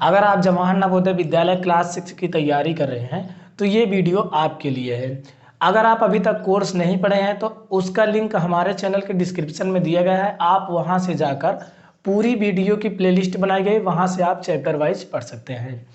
अगर आप जवाहर नवोदय विद्यालय क्लास 6 की तैयारी कर रहे हैं तो ये वीडियो आपके लिए है। अगर आप अभी तक कोर्स नहीं पढ़े हैं तो उसका लिंक हमारे चैनल के डिस्क्रिप्शन में दिया गया है, आप वहां से जाकर पूरी वीडियो की प्लेलिस्ट बनाई गई, वहां से आप चैप्टर वाइज पढ़ सकते हैं।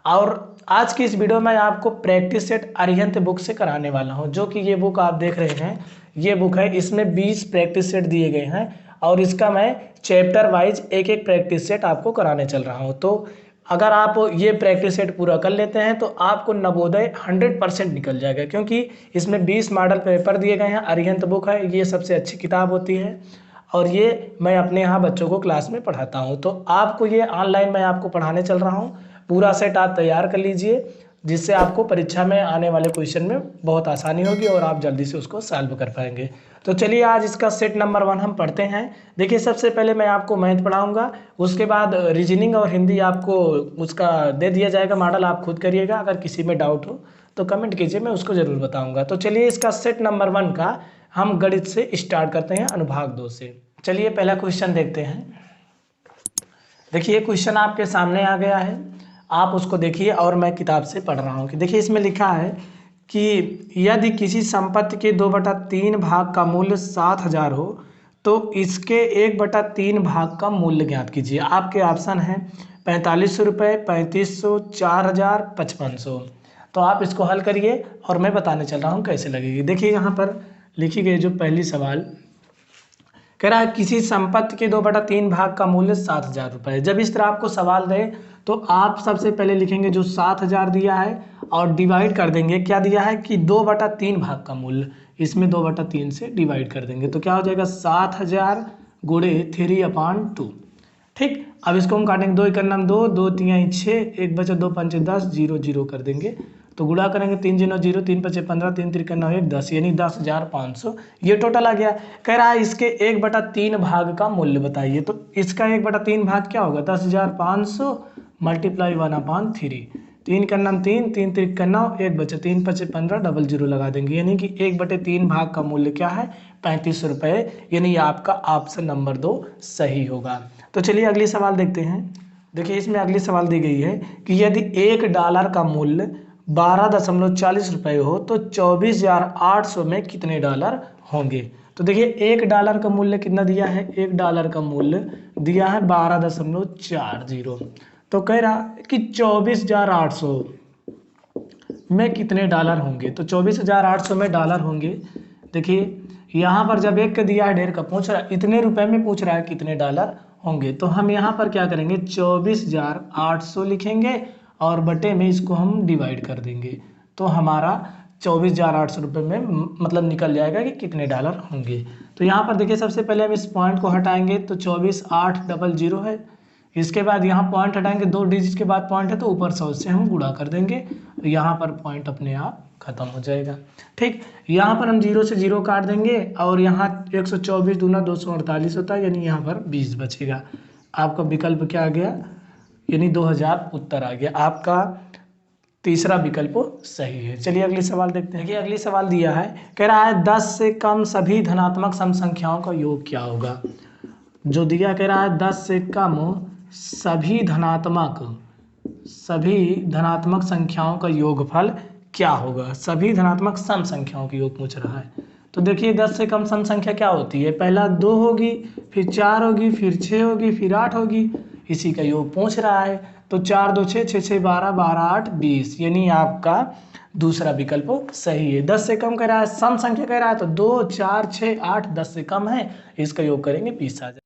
और आज की इस वीडियो में आपको प्रैक्टिस सेट अरिहंत बुक से कराने वाला हूं, जो कि ये बुक आप देख रहे हैं, ये बुक है। इसमें 20 प्रैक्टिस सेट दिए गए हैं और इसका मैं चैप्टर वाइज एक एक प्रैक्टिस सेट आपको कराने चल रहा हूं। तो अगर आप ये प्रैक्टिस सेट पूरा कर लेते हैं तो आपको नवोदय 100% निकल जाएगा, क्योंकि इसमें 20 मॉडल पेपर दिए गए हैं। अरिहंत बुक है, ये सबसे अच्छी किताब होती है और ये मैं अपने यहाँ बच्चों को क्लास में पढ़ाता हूँ। तो आपको ये ऑनलाइन मैं आपको पढ़ाने चल रहा हूँ। पूरा सेट आप तैयार कर लीजिए, जिससे आपको परीक्षा में आने वाले क्वेश्चन में बहुत आसानी होगी और आप जल्दी से उसको सॉल्व कर पाएंगे। तो चलिए आज इसका सेट नंबर 1 हम पढ़ते हैं। देखिए, सबसे पहले मैं आपको मैथ पढ़ाऊंगा, उसके बाद रीजनिंग और हिंदी आपको उसका दे दिया जाएगा मॉडल, आप खुद करिएगा। अगर किसी में डाउट हो तो कमेंट कीजिए, मैं उसको ज़रूर बताऊंगा। तो चलिए इसका सेट नंबर 1 का हम गणित से स्टार्ट करते हैं, अनुभाग 2 से। चलिए पहला क्वेश्चन देखते हैं। देखिए क्वेश्चन आपके सामने आ गया है, आप उसको देखिए और मैं किताब से पढ़ रहा हूँ। कि देखिए इसमें लिखा है कि यदि किसी संपत्ति के 2/3 भाग का मूल्य 7,000 हो तो इसके 1/3 भाग का मूल्य ज्ञात कीजिए। आपके ऑप्शन हैं 4500 रुपये, 3500, 4000, 5500। तो आप इसको हल करिए और मैं बताने चल रहा हूँ कैसे लगेगी। देखिए यहाँ पर लिखी गई जो पहली सवाल कह रहा है, किसी संपत्ति के 2/3 भाग का मूल्य 7,000 रुपये। जब इस तरह आपको सवाल दे तो आप सबसे पहले लिखेंगे जो 7,000 दिया है और डिवाइड कर देंगे। क्या दिया है कि 2/3 भाग का मूल्य, इसमें 2/3 से डिवाइड कर देंगे तो क्या हो जाएगा 7,000 गुणे 3/2। ठीक, अब इसको हम काटेंगे, 2 1 2, 2 3 6, 1 बचा 2 5 10, 0 0 कर देंगे। तो गुणा करेंगे 3 0 0, 3 5 15, 3 3 9 1 10, यानी 10,500 ये टोटल आ गया। कह रहा है इसके 1/3 भाग का मूल्य बताइए। तो इसका 1/3 भाग क्या होगा, 10,500 मल्टीप्लाई 1/3। 3 का नाम 3, 3 3 9, 1 बचा 3 5 15, डबल 0 लगा देंगे, यानी कि 1/3 भाग का मूल्य क्या है 3500 रुपये। यानी आपका ऑप्शन नंबर 2 सही होगा। तो चलिए अगली सवाल देखते हैं। देखिए इसमें अगली सवाल दी गई है कि यदि $1 का मूल्य 12.40 रुपये हो तो 24,800 में कितने डॉलर होंगे। तो देखिए $1 का मूल्य कितना दिया है, $1 का मूल्य दिया है 12.40। तो कह रहा कि 24,800 में कितने डॉलर होंगे। तो 24,800 में डॉलर होंगे। देखिए यहाँ पर जब एक का दिया है, ढेर का पूछ रहा है, इतने रुपए में पूछ रहा है कितने डॉलर होंगे। तो हम यहाँ पर क्या करेंगे, 24,800 लिखेंगे और बटे में इसको हम डिवाइड कर देंगे। तो हमारा 24,800 रुपये में मतलब निकल जाएगा कि कितने डॉलर होंगे। तो यहाँ पर देखिए सबसे पहले हम इस पॉइंट को हटाएंगे तो 24,800 है। इसके बाद यहाँ पॉइंट हटाएंगे, 2 डिजिट के बाद पॉइंट है तो ऊपर 100 से हम गुणा कर देंगे, तो यहाँ पर पॉइंट अपने आप खत्म हो जाएगा। ठीक, यहाँ पर हम 0 से 0 काट देंगे और यहाँ 124 दूना 248 होता है, यानी यहाँ पर 20 बचेगा। आपका विकल्प क्या आ गया, यानी 2000 उत्तर आ गया। आपका तीसरा विकल्प सही है। चलिए अगली सवाल देखते हैं कि अगली सवाल दिया है, कह रहा है 10 से कम सभी धनात्मक सम संख्याओं का योग क्या होगा। जो दिया कह रहा है 10 से कम सभी धनात्मक संख्याओं का योगफल क्या होगा। सभी धनात्मक सम संख्याओं का योग पूछ रहा है। तो देखिए 10 से कम सम संख्या क्या होती है, पहला 2 होगी, फिर 4 होगी, फिर 6 होगी, फिर 8 होगी, इसी का योग पूछ रहा है। तो 4 2 6, 6 6 12, 12 8 20, यानी आपका दूसरा विकल्प सही है। 10 से कम कह रहा है, सम संख्या कह रहा है तो 2 4 6 8, 10 से कम है, इसका योग करेंगे 20 आ जाए।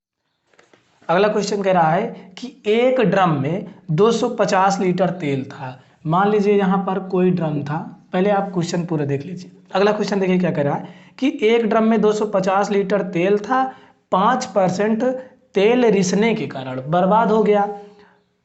अगला क्वेश्चन कह रहा है कि एक ड्रम में 250 लीटर तेल था। मान लीजिए यहाँ पर कोई ड्रम था, पहले आप क्वेश्चन पूरा देख लीजिए। अगला क्वेश्चन देखिए क्या कह रहा है कि एक ड्रम में 250 लीटर तेल था, 5% तेल रिसने के कारण बर्बाद हो गया।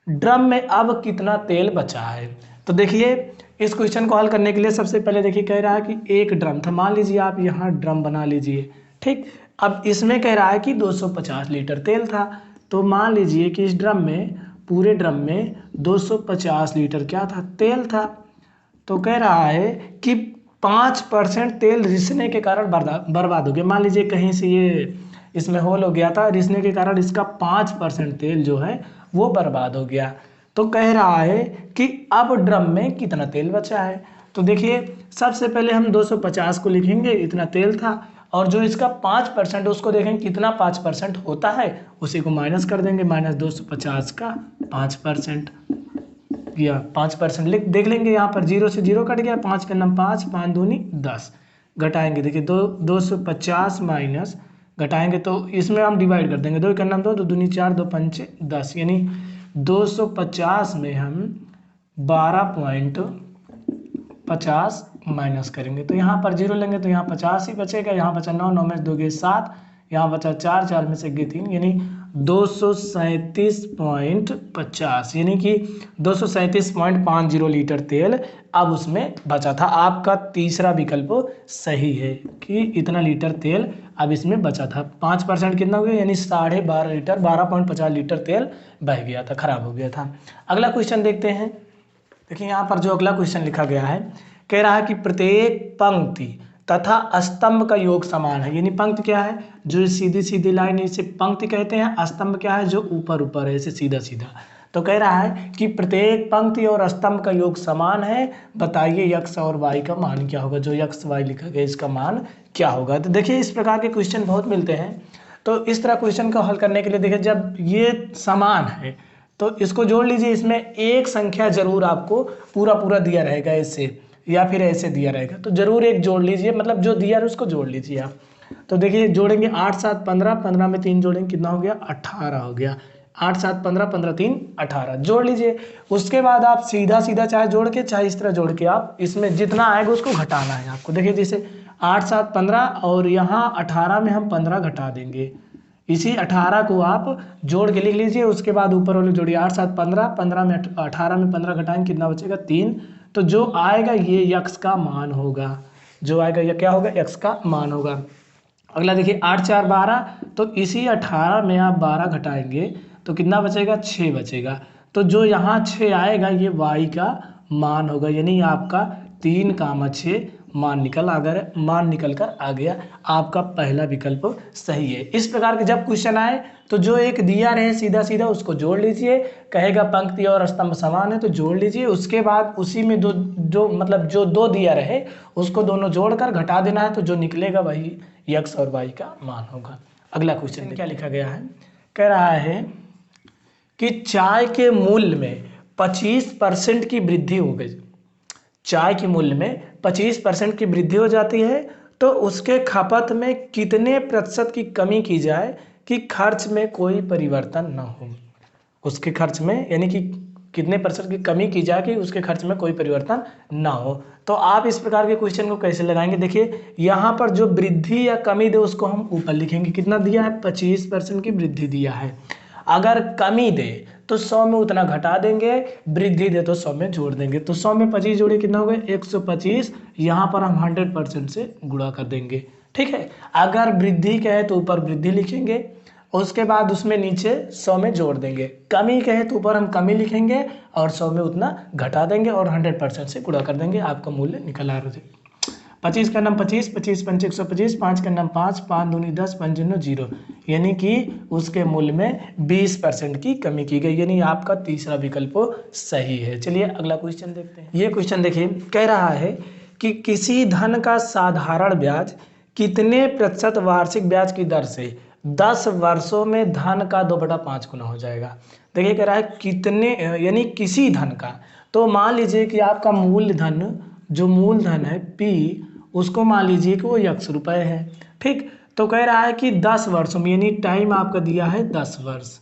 ड्रम में अब कितना तेल बचा है। तो देखिए इस क्वेश्चन को हल करने के लिए सबसे पहले देखिए कह रहा है कि एक ड्रम था, मान लीजिए आप यहाँ ड्रम बना लीजिए। ठीक, अब इसमें कह रहा है कि 250 लीटर तेल था, तो मान लीजिए कि इस ड्रम में, पूरे ड्रम में 250 लीटर क्या था, तेल था। तो कह रहा है कि 5% तेल रिसने के कारण बर्बाद हो गया। मान लीजिए कहीं से ये इसमें होल हो गया था, रिसने के कारण इसका 5% तेल जो है वो बर्बाद हो गया। तो कह रहा है कि अब ड्रम में कितना तेल बचा है। तो देखिए सबसे पहले हम 250 को लिखेंगे, इतना तेल था, और जो इसका 5% उसको देखेंगे कितना 5% होता है, उसी को माइनस कर देंगे, माइनस 250 का 5%, या 5% लिख देख लेंगे। यहाँ पर 0 से 0 कट गया, 5 का नम 5, 5 दूनी 10, घटाएंगे देखिए 250 माइनस घटाएंगे तो इसमें हम डिवाइड कर देंगे, 2 का नम 2, 2 दूनी 4, 2 पंचे 10, यानी 250 में हम 12.50 माइनस करेंगे तो यहाँ पर 0 लेंगे तो यहाँ 50 ही बचेगा, यहाँ बचा 9, 9 में 2 गए 7, यहाँ बचा 4, 4 में से गए 3, यानी 237.50, यानी कि 237.50 लीटर तेल अब उसमें बचा था। आपका तीसरा विकल्प सही है कि इतना लीटर तेल अब इसमें बचा था। 5% कितना हो गया, यानी 12.5 लीटर, 12.50 लीटर तेल बह गया था, खराब हो गया था। अगला क्वेश्चन देखते हैं। देखिए यहाँ पर जो अगला क्वेश्चन लिखा गया है, कह रहा है कि प्रत्येक पंक्ति तथा स्तंभ का योग समान है। यानी पंक्ति क्या है, जो सीधी सीधी लाइन, इसे पंक्ति कहते हैं। स्तंभ क्या है, जो ऊपर ऊपर है, इसे सीधा सीधा। तो कह रहा है कि प्रत्येक पंक्ति और स्तंभ का योग समान है, बताइए x और y का मान क्या होगा। जो x y लिखा गया इसका मान क्या होगा। तो देखिए इस प्रकार के क्वेश्चन बहुत मिलते हैं। तो इस तरह क्वेश्चन को हल करने के लिए देखिए जब ये समान है तो इसको जोड़ लीजिए, इसमें एक संख्या जरूर आपको पूरा पूरा दिया रहेगा ऐसे, या फिर ऐसे दिया रहेगा, तो जरूर एक जोड़ लीजिए, मतलब जो दिया है उसको जोड़ लीजिए आप। तो देखिए जोड़ेंगे 8 7 15, 15 में 3 जोड़ेंगे कितना हो गया, 18 हो गया। 8 7 15, 15 3 18, जोड़ लीजिए। उसके बाद आप सीधा सीधा चाहे जोड़ के चाहे इस तरह जोड़ के आप इसमें जितना आएगा उसको घटाना है आपको। देखिए जैसे 8 7 15 और यहाँ 18 में हम 15 घटा देंगे, इसी 18 को आप जोड़ के लिख लीजिए। उसके बाद ऊपर वाले जोड़िए, 8 7 15, 15 में 18 में 15 घटाएंगे कितना बचेगा 3। तो जो आएगा ये x का मान होगा, जो आएगा ये क्या होगा, x का मान होगा। अगला देखिए 8 4 12, तो इसी 18 में आप 12 घटाएंगे तो कितना बचेगा, 6 बचेगा। तो जो यहाँ 6 आएगा ये y का मान होगा, यानी आपका 3, 6 मान निकल कर आ गया। आपका पहला विकल्प सही है। इस प्रकार के जब क्वेश्चन आए तो जो एक दिया रहे सीधा सीधा उसको जोड़ लीजिए, कहेगा पंक्ति और स्तंभ समान है तो जोड़ लीजिए। उसके बाद उसी में जो दो दिया रहे उसको दोनों जोड़कर घटा देना है, तो जो निकलेगा वही x और y का मान होगा। अगला क्वेश्चन क्या लिखा गया है, कह रहा है कि चाय के मूल्य में 25% की वृद्धि हो गई। चाय के मूल्य में 25% की वृद्धि हो जाती है तो उसके खपत में कितने प्रतिशत की कमी की जाए कि खर्च में कोई परिवर्तन न हो। उसके खर्च में यानी कि कितने प्रतिशत की कमी की जाए कि उसके खर्च में कोई परिवर्तन ना हो। तो आप इस प्रकार के क्वेश्चन को कैसे लगाएंगे, देखिए यहाँ पर जो वृद्धि या कमी दे उसको हम ऊपर लिखेंगे। कितना दिया है, 25% की वृद्धि दिया है। अगर कमी दे तो 100 में उतना घटा देंगे, वृद्धि दे तो 100 में जोड़ देंगे। तो 100 में 25 जोड़े कितना हो गया, 125। यहाँ पर हम 100% से गुणा कर देंगे, ठीक है। अगर वृद्धि कहे तो ऊपर वृद्धि लिखेंगे, उसके बाद उसमें नीचे 100 में जोड़ देंगे। कमी कहे तो ऊपर हम कमी लिखेंगे और 100 में उतना घटा देंगे और 100% से गुणा कर देंगे। आपका मूल्य निकल आ रहा है। 25 का नाम 25, 25 पंचे 125, 5 का नाम 5, 5 दूनी 10, 5 0, यानी कि उसके मूल्य में 20% की कमी की गई, यानी आपका तीसरा विकल्प सही है। चलिए अगला क्वेश्चन देखते हैं। ये क्वेश्चन देखिए, कह रहा है कि किसी धन का साधारण ब्याज कितने प्रतिशत वार्षिक ब्याज की दर से 10 वर्षों में धन का 2/5 गुना हो जाएगा। देखिए कह रहा है कितने, यानी किसी धन का। तो मान लीजिए कि आपका मूलधन, जो मूलधन है P, उसको मान लीजिए कि वो x रुपए है, ठीक। तो कह रहा है कि 10 वर्षों में, यानी टाइम आपका दिया है 10 वर्ष,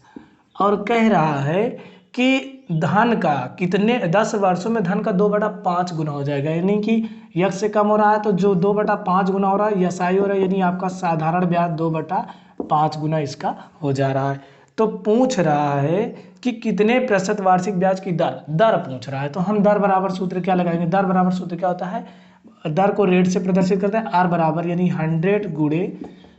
और कह रहा है कि धन का कितने 10 वर्षों में धन का 2/5 गुना हो जाएगा, यानी कि x से कम हो रहा है तो जो 2/5 गुना हो रहा है SI हो रहा है, यानी आपका साधारण ब्याज 2/5 गुना इसका हो जा रहा है। तो पूछ रहा है कि कितने प्रतिशत वार्षिक ब्याज की दर पूछ रहा है। तो हम दर बराबर सूत्र क्या लगाएंगे, दर बराबर सूत्र क्या होता है, दर को रेट से प्रदर्शित करते हैं। R बराबर यानी 100 गुणे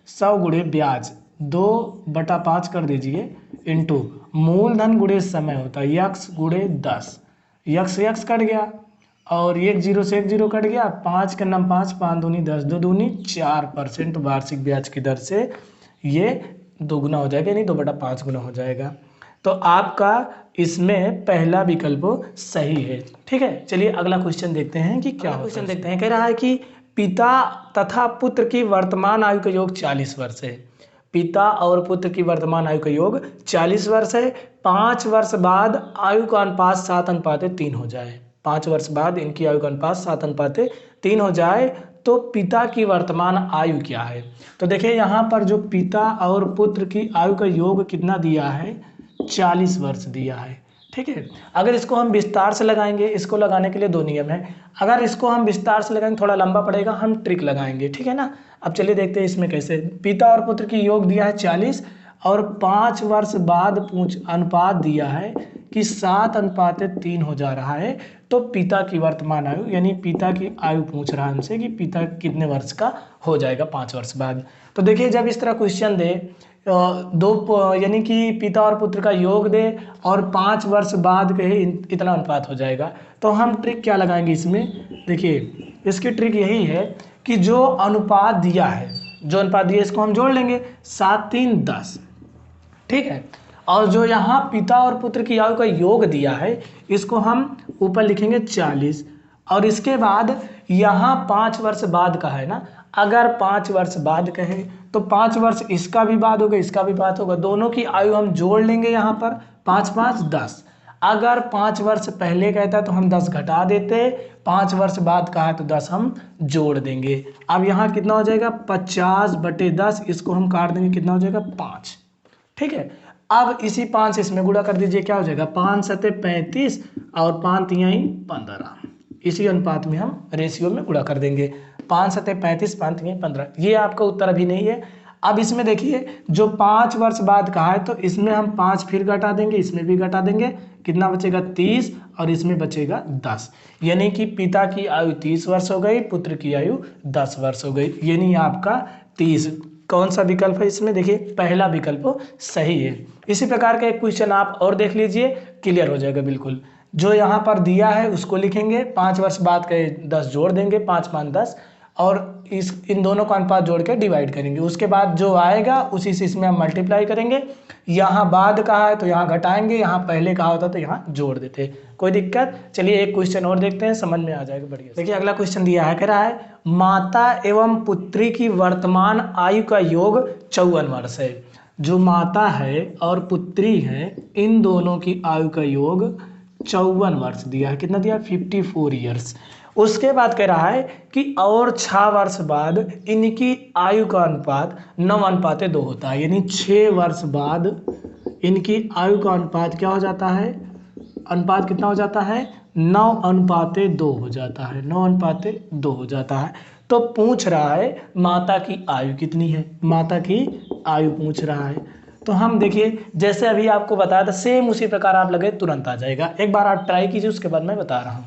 100 गुणे ब्याज 2/5 कर दीजिए, इंटू मूलधन गुणे समय होता है x गुणे 10, x कट गया और 1 0 से 1 0 कट गया, 5 का नाम 5, 5 दूनी 10, 2 दूनी 4% वार्षिक ब्याज की दर से ये 2 गुना हो जाएगा, यानी 2/5 गुना हो जाएगा। तो आपका इसमें पहला विकल्प सही है। ठीक है, चलिए अगला क्वेश्चन देखते हैं कि क्या क्वेश्चन देखते हैं। कह रहा है कि पिता तथा पुत्र की वर्तमान आयु का योग 40 वर्ष है। पिता और पुत्र की वर्तमान आयु का योग 40 वर्ष है। 5 वर्ष बाद आयु का अनुपात 7:3 हो जाए। 5 वर्ष बाद इनकी आयु का अनुपात 7:3 हो जाए तो पिता की वर्तमान आयु क्या है। तो देखिए यहाँ पर जो पिता और पुत्र की आयु का योग कितना दिया है, 40 वर्ष दिया है। ठीक है, अगर इसको हम विस्तार से लगाएंगे, इसको लगाने के लिए दो नियम है। अगर इसको हम विस्तार से लगाएंगे थोड़ा लंबा पड़ेगा, हम ट्रिक लगाएंगे। ठीक है ना, अब चलिए देखते हैं इसमें कैसे। पिता और पुत्र की योग दिया है 40 और 5 वर्ष बाद अनुपात दिया है कि 7:3 हो जा रहा है। तो पिता की वर्तमान आयु यानी पिता की आयु पूछ रहा है हमसे कि पिता कितने वर्ष का हो जाएगा 5 वर्ष बाद। तो देखिए जब इस तरह क्वेश्चन दे यानी कि पिता और पुत्र का योग दे और 5 वर्ष बाद कहे इतना अनुपात हो जाएगा, तो हम ट्रिक क्या लगाएंगे इसमें। देखिए इसकी ट्रिक यही है कि जो अनुपात दिया है, जो अनुपात दिया इसको हम जोड़ लेंगे, 7 3 10। ठीक है, और जो यहाँ पिता और पुत्र की आयु का योग दिया है इसको हम ऊपर लिखेंगे 40 और इसके बाद यहाँ 5 वर्ष बाद का है ना, अगर 5 वर्ष बाद कहे तो 5 वर्ष इसका भी बाद होगा, इसका भी बाद होगा, दोनों की आयु हम जोड़ लेंगे यहाँ पर 5 5 10। अगर 5 वर्ष पहले कहता है तो हम 10 घटा देते, 5 वर्ष बाद कहा है तो 10 हम जोड़ देंगे। अब यहाँ कितना हो जाएगा 50/10, इसको हम काट देंगे, कितना हो जाएगा 5। ठीक है, अब इसी 5 इसमें गुणा कर दीजिए, क्या हो जाएगा 5 7 35 और 5 3 15। इसी अनुपात में हम रेशियो में गुणा कर देंगे, 5 7 35 5 3 15। ये आपका उत्तर अभी नहीं है। अब इसमें देखिए जो 5 वर्ष बाद कहा है तो इसमें हम 5 फिर घटा देंगे, इसमें भी घटा देंगे, कितना बचेगा 30 और इसमें बचेगा 10। यानी कि पिता की आयु 30 वर्ष हो गई, पुत्र की आयु 10 वर्ष हो गई। यानी आपका 30 कौन सा विकल्प है इसमें, देखिए पहला विकल्प सही है। इसी प्रकार का एक क्वेश्चन आप और देख लीजिए, क्लियर हो जाएगा बिल्कुल। जो यहाँ पर दिया है उसको लिखेंगे, 5 वर्ष बाद के 10 जोड़ देंगे, 5 5 10 और इन दोनों का अनुपात जोड़ के डिवाइड करेंगे। उसके बाद जो आएगा उसी से इसमें हम मल्टीप्लाई करेंगे। यहाँ बाद कहा है तो यहाँ घटाएंगे, यहाँ पहले कहा होता तो यहाँ जोड़ देते। कोई दिक्कत। चलिए एक क्वेश्चन और देखते हैं, समझ में आ जाएगा बढ़िया। देखिए अगला क्वेश्चन दिया है, कह रहा है माता एवं पुत्री की वर्तमान आयु का योग 54 वर्ष है। जो माता है और पुत्री है इन दोनों की आयु का योग 54 वर्ष दिया है। कितना दिया, 54 ईयर्स। उसके बाद कह रहा है कि और 6 वर्ष बाद इनकी आयु का अनुपात 9:2 होता है। यानी 6 वर्ष बाद इनकी आयु का अनुपात क्या हो जाता है, अनुपात कितना हो जाता है 9:2 हो जाता है, 9:2 हो जाता है। तो पूछ रहा है माता की आयु कितनी है, माता की आयु पूछ रहा है। तो हम देखिए जैसे अभी आपको बताया था सेम उसी प्रकार आप लगे तुरंत आ जाएगा। एक बार आप ट्राई कीजिए, उसके बाद मैं बता रहा हूँ।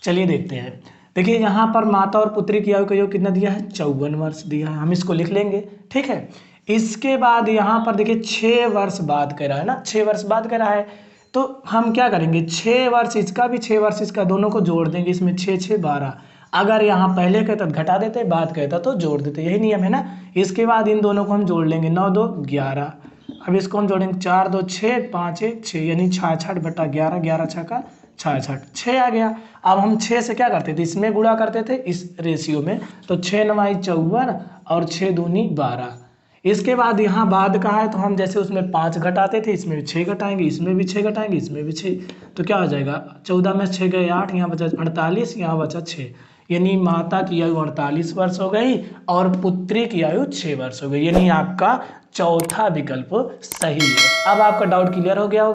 चलिए देखते हैं। देखिए यहाँ पर माता और पुत्री की आयु का योग कितना दिया है, 54 वर्ष दिया है। हम इसको लिख लेंगे। ठीक है, इसके बाद यहाँ पर देखिए 6 वर्ष बाद कह रहा है ना, 6 वर्ष बाद कह रहा है। तो हम क्या करेंगे, 6 वर्ष इसका भी 6 वर्ष इसका, दोनों को जोड़ देंगे। इसमें 6 6 12। अगर यहाँ पहले कहता तो घटा देते, बाद कहता तो जोड़ देते, यही नियम है ना। इसके बाद इन दोनों को हम जोड़ लेंगे, 9 2 11। अब इसको हम जोड़ेंगे 4 2 6 5 1 6, यानी 66/11, 11 6 का 66, 6 आ गया। अब हम 6 से क्या करते थे, इसमें गुणा करते थे इस रेशियो में। तो 6 9 54 और 6 दूनी 12। इसके बाद यहाँ बाद का है तो हम जैसे उसमें 5 घटाते थे, इसमें भी 6 घटाएंगे, इसमें भी 6 घटाएंगे, इसमें भी 6। तो क्या हो जाएगा 14 में 6 गए 8, यहाँ बचा 48, यहाँ बचा 6। यानी माता की आयु 48 वर्ष हो गई और पुत्री की आयु 6 वर्ष हो गई। यानी आपका चौथा विकल्प सही है। अब आपका डाउट क्लियर हो गया होगा।